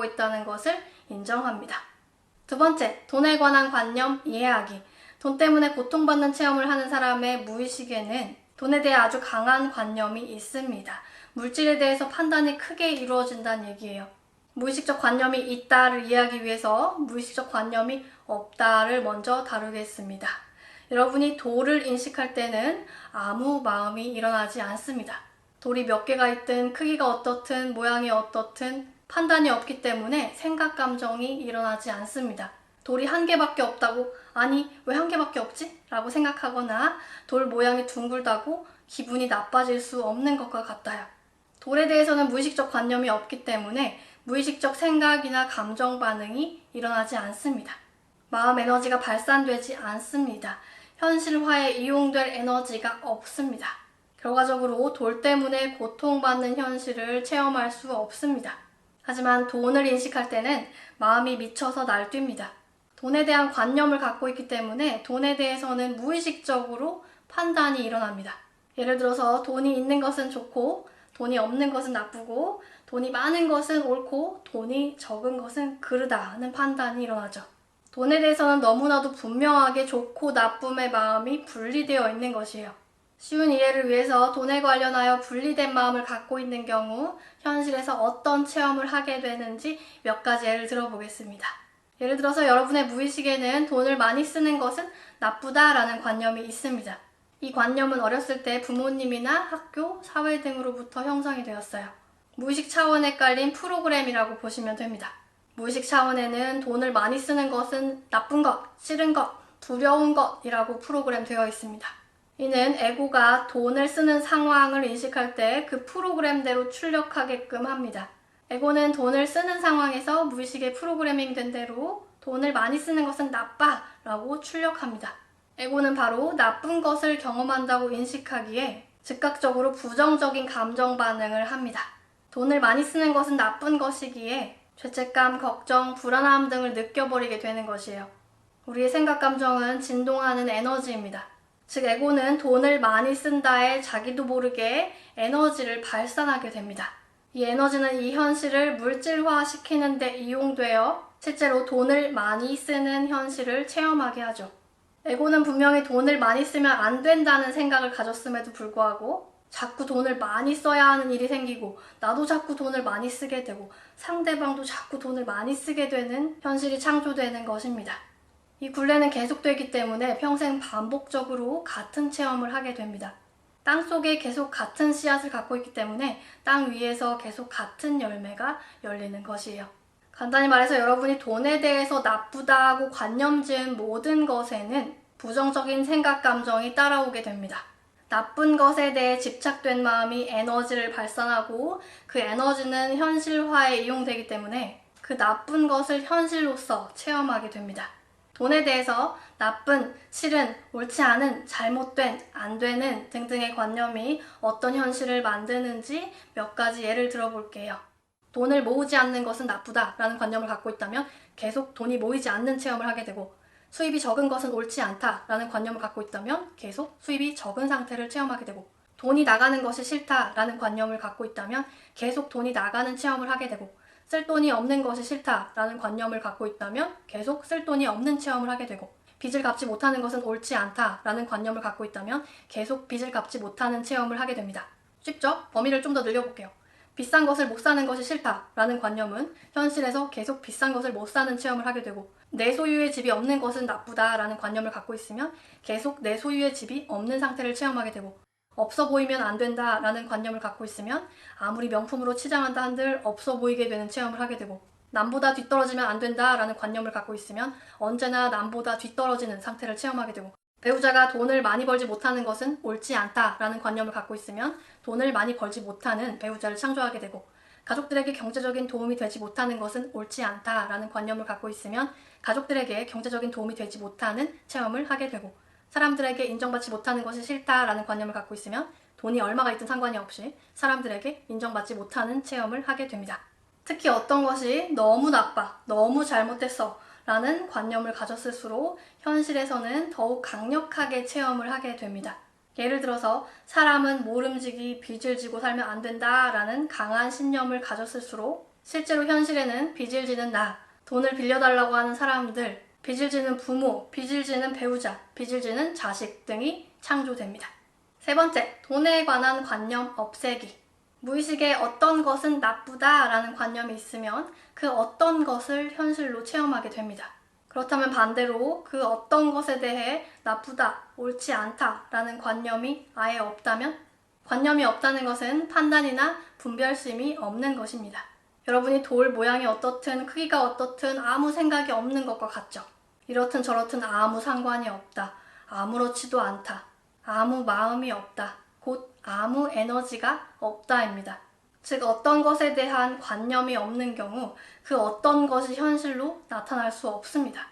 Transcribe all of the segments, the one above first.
이어가고 있다는 것을 인정합니다. 두 번째, 돈에 관한 관념 이해하기. 돈 때문에 고통받는 체험을 하는 사람의 무의식에는 돈에 대해 아주 강한 관념이 있습니다. 물질에 대해서 판단이 크게 이루어진다는 얘기예요. 무의식적 관념이 있다를 이해하기 위해서 무의식적 관념이 없다를 먼저 다루겠습니다. 여러분이 돌을 인식할 때는 아무 마음이 일어나지 않습니다. 돌이 몇 개가 있든 크기가 어떻든 모양이 어떻든 판단이 없기 때문에 생각 감정이 일어나지 않습니다. 돌이 한 개밖에 없다고 아니 왜 한 개밖에 없지? 라고 생각하거나 돌 모양이 둥글다고 기분이 나빠질 수 없는 것과 같아요. 돌에 대해서는 무의식적 관념이 없기 때문에 무의식적 생각이나 감정 반응이 일어나지 않습니다. 마음 에너지가 발산되지 않습니다. 현실화에 이용될 에너지가 없습니다. 결과적으로 돌 때문에 고통받는 현실을 체험할 수 없습니다. 하지만 돈을 인식할 때는 마음이 미쳐서 날뜁니다. 돈에 대한 관념을 갖고 있기 때문에 돈에 대해서는 무의식적으로 판단이 일어납니다. 예를 들어서 돈이 있는 것은 좋고 돈이 없는 것은 나쁘고 돈이 많은 것은 옳고 돈이 적은 것은 그르다는 판단이 일어나죠. 돈에 대해서는 너무나도 분명하게 좋고 나쁨의 마음이 분리되어 있는 것이에요. 쉬운 이해를 위해서 돈에 관련하여 분리된 마음을 갖고 있는 경우 현실에서 어떤 체험을 하게 되는지 몇 가지 예를 들어보겠습니다. 예를 들어서 여러분의 무의식에는 돈을 많이 쓰는 것은 나쁘다라는 관념이 있습니다. 이 관념은 어렸을 때 부모님이나 학교, 사회 등으로부터 형성이 되었어요. 무의식 차원에 깔린 프로그램이라고 보시면 됩니다. 무의식 차원에는 돈을 많이 쓰는 것은 나쁜 것, 싫은 것, 두려운 것이라고 프로그램 되어 있습니다. 이는 에고가 돈을 쓰는 상황을 인식할 때 그 프로그램대로 출력하게끔 합니다. 에고는 돈을 쓰는 상황에서 무의식의 프로그래밍 된 대로 돈을 많이 쓰는 것은 나빠 라고 출력합니다. 에고는 바로 나쁜 것을 경험한다고 인식하기에 즉각적으로 부정적인 감정 반응을 합니다. 돈을 많이 쓰는 것은 나쁜 것이기에 죄책감, 걱정, 불안함 등을 느껴버리게 되는 것이에요. 우리의 생각 감정은 진동하는 에너지입니다. 즉 에고는 돈을 많이 쓴다에 자기도 모르게 에너지를 발산하게 됩니다. 이 에너지는 이 현실을 물질화시키는 데 이용되어 실제로 돈을 많이 쓰는 현실을 체험하게 하죠. 에고는 분명히 돈을 많이 쓰면 안 된다는 생각을 가졌음에도 불구하고 자꾸 돈을 많이 써야 하는 일이 생기고 나도 자꾸 돈을 많이 쓰게 되고 상대방도 자꾸 돈을 많이 쓰게 되는 현실이 창조되는 것입니다. 이 굴레는 계속되기 때문에 평생 반복적으로 같은 체험을 하게 됩니다. 땅속에 계속 같은 씨앗을 갖고 있기 때문에 땅 위에서 계속 같은 열매가 열리는 것이에요. 간단히 말해서 여러분이 돈에 대해서 나쁘다고 관념 지은 모든 것에는 부정적인 생각 감정이 따라오게 됩니다. 나쁜 것에 대해 집착된 마음이 에너지를 발산하고 그 에너지는 현실화에 이용되기 때문에 그 나쁜 것을 현실로서 체험하게 됩니다. 돈에 대해서 나쁜, 싫은, 옳지 않은, 잘못된, 안 되는 등등의 관념이 어떤 현실을 만드는지 몇 가지 예를 들어볼게요. 돈을 모으지 않는 것은 나쁘다라는 관념을 갖고 있다면 계속 돈이 모이지 않는 체험을 하게 되고 수입이 적은 것은 옳지 않다라는 관념을 갖고 있다면 계속 수입이 적은 상태를 체험하게 되고 돈이 나가는 것이 싫다라는 관념을 갖고 있다면 계속 돈이 나가는 체험을 하게 되고 쓸 돈이 없는 것이 싫다라는 관념을 갖고 있다면 계속 쓸 돈이 없는 체험을 하게 되고 빚을 갚지 못하는 것은 옳지 않다라는 관념을 갖고 있다면 계속 빚을 갚지 못하는 체험을 하게 됩니다. 쉽죠? 범위를 좀 더 늘려볼게요. 비싼 것을 못 사는 것이 싫다라는 관념은 현실에서 계속 비싼 것을 못 사는 체험을 하게 되고 내 소유의 집이 없는 것은 나쁘다라는 관념을 갖고 있으면 계속 내 소유의 집이 없는 상태를 체험하게 되고 없어 보이면 안 된다라는 관념을 갖고 있으면 아무리 명품으로 치장한다 한들 없어 보이게 되는 체험을 하게 되고 남보다 뒤떨어지면 안 된다라는 관념을 갖고 있으면 언제나 남보다 뒤떨어지는 상태를 체험하게 되고 배우자가 돈을 많이 벌지 못하는 것은 옳지 않다라는 관념을 갖고 있으면 돈을 많이 벌지 못하는 배우자를 창조하게 되고 가족들에게 경제적인 도움이 되지 못하는 것은 옳지 않다라는 관념을 갖고 있으면 가족들에게 경제적인 도움이 되지 못하는 체험을 하게 되고 사람들에게 인정받지 못하는 것이 싫다라는 관념을 갖고 있으면 돈이 얼마가 있든 상관이 없이 사람들에게 인정받지 못하는 체험을 하게 됩니다. 특히 어떤 것이 너무 나빠, 너무 잘못됐어 라는 관념을 가졌을수록 현실에서는 더욱 강력하게 체험을 하게 됩니다. 예를 들어서 사람은 모름지기 빚을 지고 살면 안 된다라는 강한 신념을 가졌을수록 실제로 현실에는 빚을 지는 나, 돈을 빌려달라고 하는 사람들, 빚을 지는 부모, 빚을 지는 배우자, 빚을 지는 자식 등이 창조됩니다. 세 번째, 돈에 관한 관념 없애기. 무의식에 어떤 것은 나쁘다라는 관념이 있으면 그 어떤 것을 현실로 체험하게 됩니다. 그렇다면 반대로 그 어떤 것에 대해 나쁘다, 옳지 않다라는 관념이 아예 없다면 관념이 없다는 것은 판단이나 분별심이 없는 것입니다. 여러분이 돌 모양이 어떻든 크기가 어떻든 아무 생각이 없는 것과 같죠. 이렇든 저렇든 아무 상관이 없다. 아무렇지도 않다. 아무 마음이 없다. 곧 아무 에너지가 없다입니다. 즉 어떤 것에 대한 관념이 없는 경우 그 어떤 것이 현실로 나타날 수 없습니다.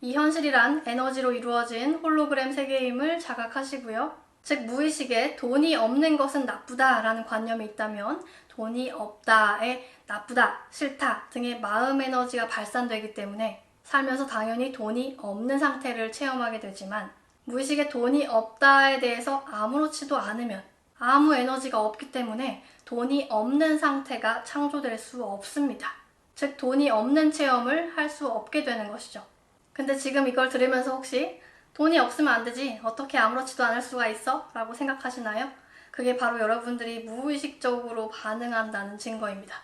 이 현실이란 에너지로 이루어진 홀로그램 세계임을 자각하시고요. 즉 무의식에 돈이 없는 것은 나쁘다라는 관념이 있다면 돈이 없다에 나쁘다, 싫다 등의 마음 에너지가 발산되기 때문에 살면서 당연히 돈이 없는 상태를 체험하게 되지만 무의식에 돈이 없다에 대해서 아무렇지도 않으면 아무 에너지가 없기 때문에 돈이 없는 상태가 창조될 수 없습니다. 즉 돈이 없는 체험을 할 수 없게 되는 것이죠. 근데 지금 이걸 들으면서 혹시 돈이 없으면 안 되지, 어떻게 아무렇지도 않을 수가 있어? 라고 생각하시나요? 그게 바로 여러분들이 무의식적으로 반응한다는 증거입니다.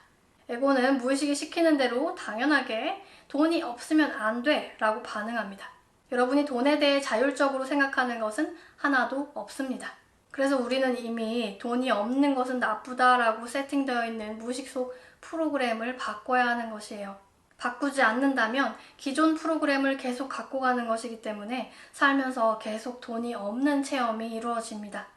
에고는 무의식이 시키는 대로 당연하게 돈이 없으면 안 돼 라고 반응합니다. 여러분이 돈에 대해 자율적으로 생각하는 것은 하나도 없습니다. 그래서 우리는 이미 돈이 없는 것은 나쁘다라고 세팅되어 있는 무의식 속 프로그램을 바꿔야 하는 것이에요. 바꾸지 않는다면 기존 프로그램을 계속 갖고 가는 것이기 때문에 살면서 계속 돈이 없는 체험이 이루어집니다.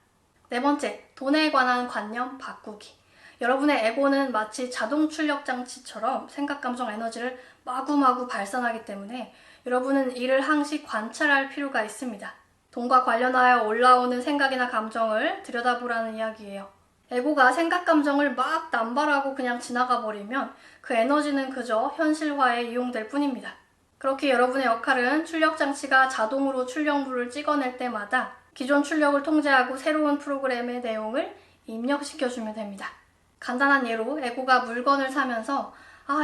네 번째, 돈에 관한 관념 바꾸기. 여러분의 에고는 마치 자동 출력 장치처럼 생각, 감정, 에너지를 마구마구 발산하기 때문에 여러분은 이를 항시 관찰할 필요가 있습니다. 돈과 관련하여 올라오는 생각이나 감정을 들여다보라는 이야기예요. 에고가 생각, 감정을 막 남발하고 그냥 지나가 버리면 그 에너지는 그저 현실화에 이용될 뿐입니다. 그렇게 여러분의 역할은 출력 장치가 자동으로 출력물을 찍어낼 때마다 기존 출력을 통제하고 새로운 프로그램의 내용을 입력시켜주면 됩니다. 간단한 예로 에고가 물건을 사면서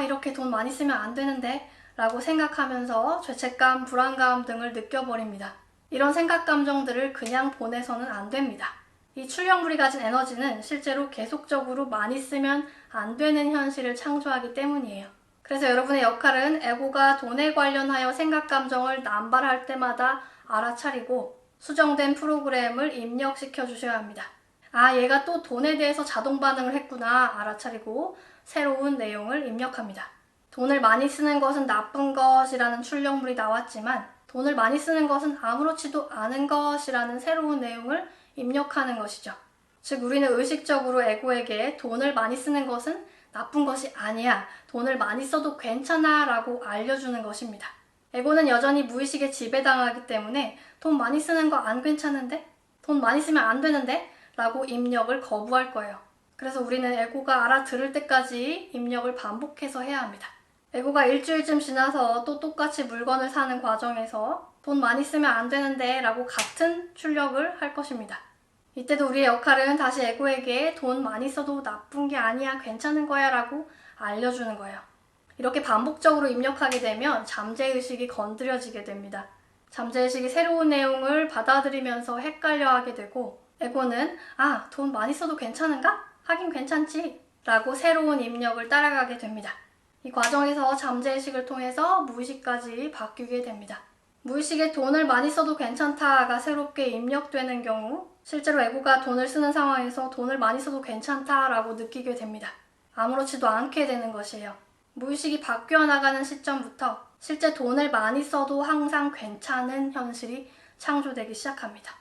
이렇게 돈 많이 쓰면 안 되는데 라고 생각하면서 죄책감, 불안감 등을 느껴버립니다. 이런 생각, 감정들을 그냥 보내서는 안 됩니다. 이 출력물이 가진 에너지는 실제로 계속적으로 많이 쓰면 안 되는 현실을 창조하기 때문이에요. 그래서 여러분의 역할은 에고가 돈에 관련하여 생각, 감정을 남발할 때마다 알아차리고 수정된 프로그램을 입력시켜 주셔야 합니다. 얘가 또 돈에 대해서 자동 반응을 했구나 알아차리고 새로운 내용을 입력합니다. 돈을 많이 쓰는 것은 나쁜 것이라는 출력물이 나왔지만 돈을 많이 쓰는 것은 아무렇지도 않은 것이라는 새로운 내용을 입력하는 것이죠. 즉 우리는 의식적으로 에고에게 돈을 많이 쓰는 것은 나쁜 것이 아니야, 돈을 많이 써도 괜찮아 라고 알려주는 것입니다. 에고는 여전히 무의식에 지배당하기 때문에 돈 많이 쓰는 거 안 괜찮은데? 돈 많이 쓰면 안 되는데? 라고 입력을 거부할 거예요. 그래서 우리는 에고가 알아들을 때까지 입력을 반복해서 해야 합니다. 에고가 일주일쯤 지나서 또 똑같이 물건을 사는 과정에서 돈 많이 쓰면 안 되는데 라고 같은 출력을 할 것입니다. 이때도 우리의 역할은 다시 에고에게 돈 많이 써도 나쁜 게 아니야, 괜찮은 거야 라고 알려주는 거예요. 이렇게 반복적으로 입력하게 되면 잠재의식이 건드려지게 됩니다. 잠재의식이 새로운 내용을 받아들이면서 헷갈려하게 되고 에고는 돈 많이 써도 괜찮은가? 하긴 괜찮지 라고 새로운 입력을 따라가게 됩니다. 이 과정에서 잠재의식을 통해서 무의식까지 바뀌게 됩니다. 무의식에 돈을 많이 써도 괜찮다가 새롭게 입력되는 경우 실제로 에고가 돈을 쓰는 상황에서 돈을 많이 써도 괜찮다라고 느끼게 됩니다. 아무렇지도 않게 되는 것이에요. 무의식이 바뀌어 나가는 시점부터 실제 돈을 많이 써도 항상 괜찮은 현실이 창조되기 시작합니다.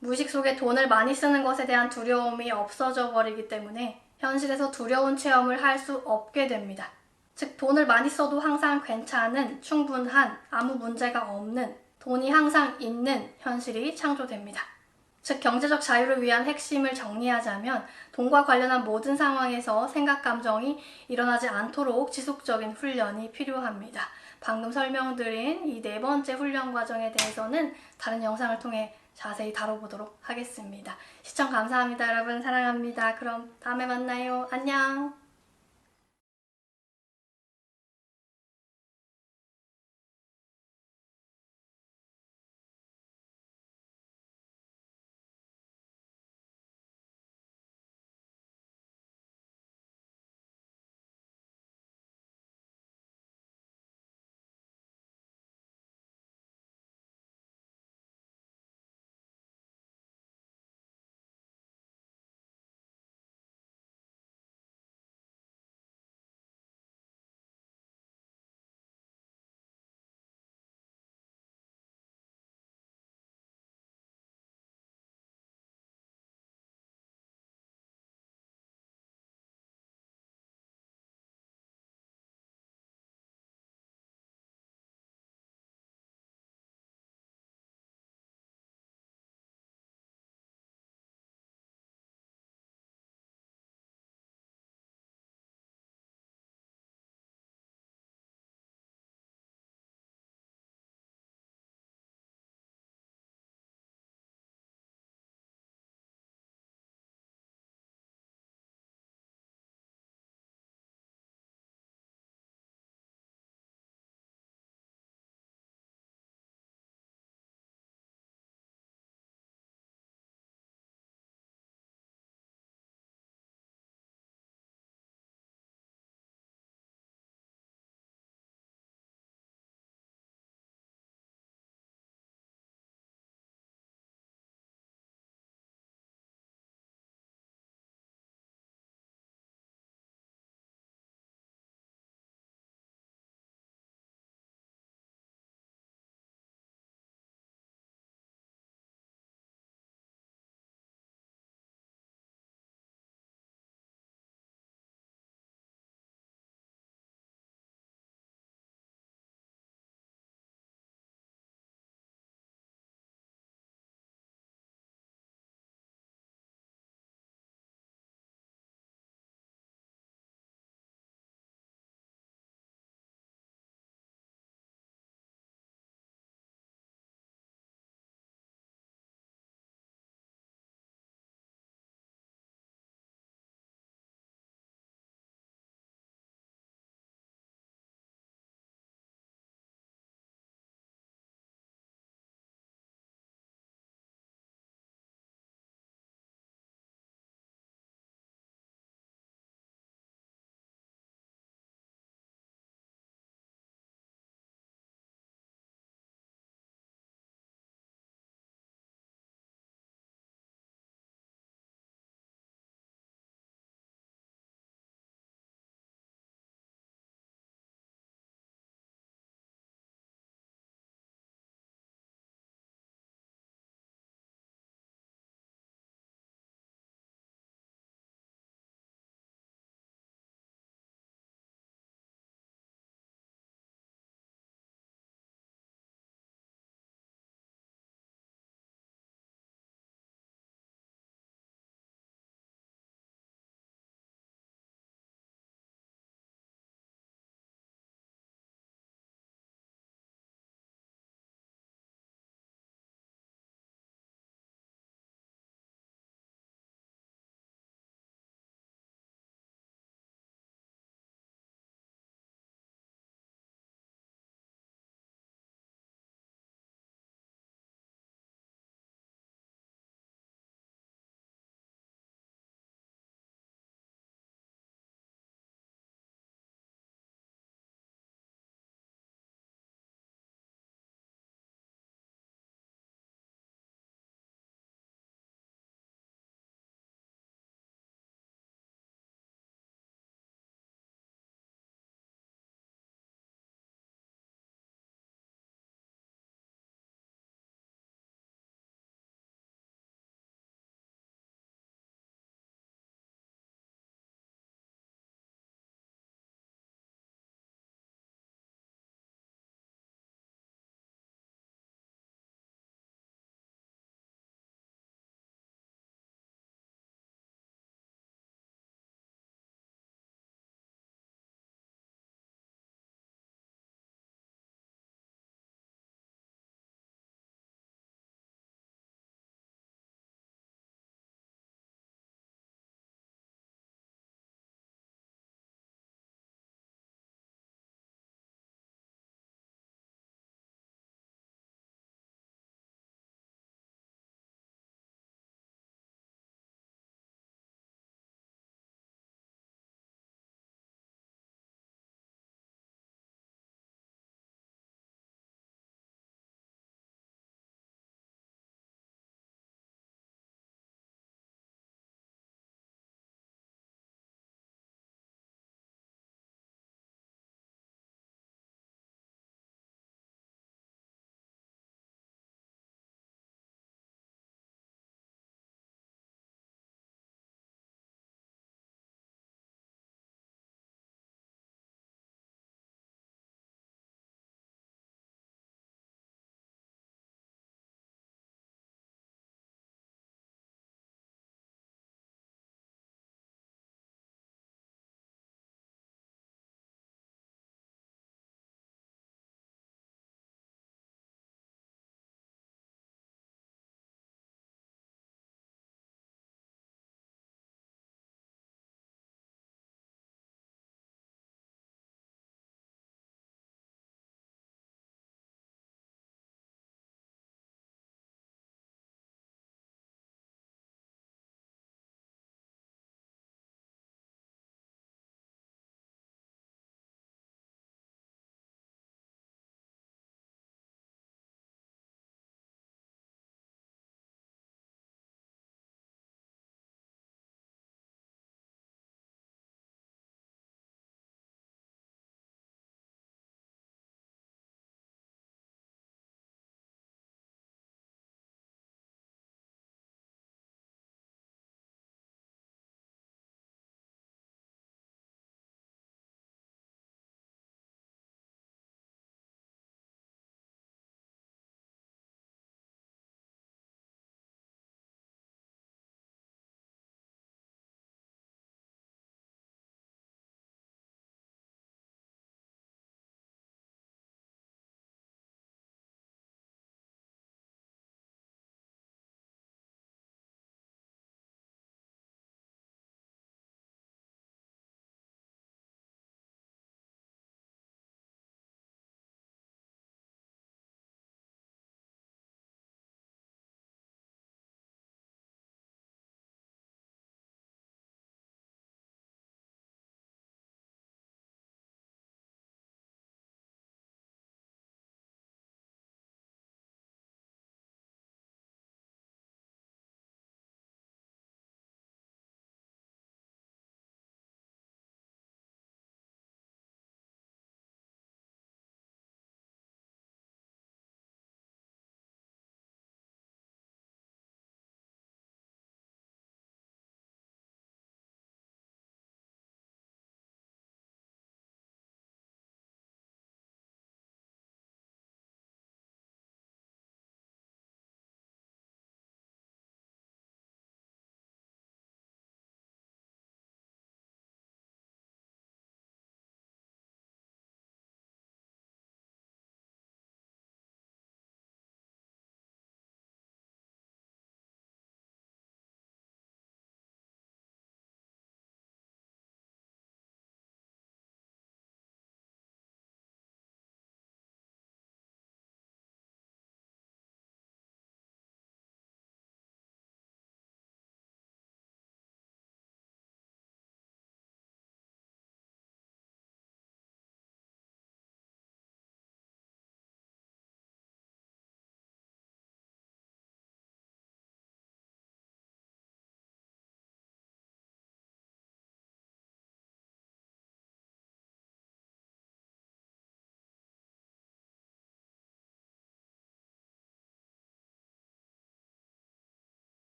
무의식 속에 돈을 많이 쓰는 것에 대한 두려움이 없어져 버리기 때문에 현실에서 두려운 체험을 할 수 없게 됩니다. 즉 돈을 많이 써도 항상 괜찮은, 충분한, 아무 문제가 없는, 돈이 항상 있는 현실이 창조됩니다. 즉 경제적 자유를 위한 핵심을 정리하자면 돈과 관련한 모든 상황에서 생각, 감정이 일어나지 않도록 지속적인 훈련이 필요합니다. 방금 설명드린 이 네 번째 훈련 과정에 대해서는 다른 영상을 통해 자세히 다뤄보도록 하겠습니다. 시청 감사합니다. 여러분 사랑합니다. 그럼 다음에 만나요. 안녕.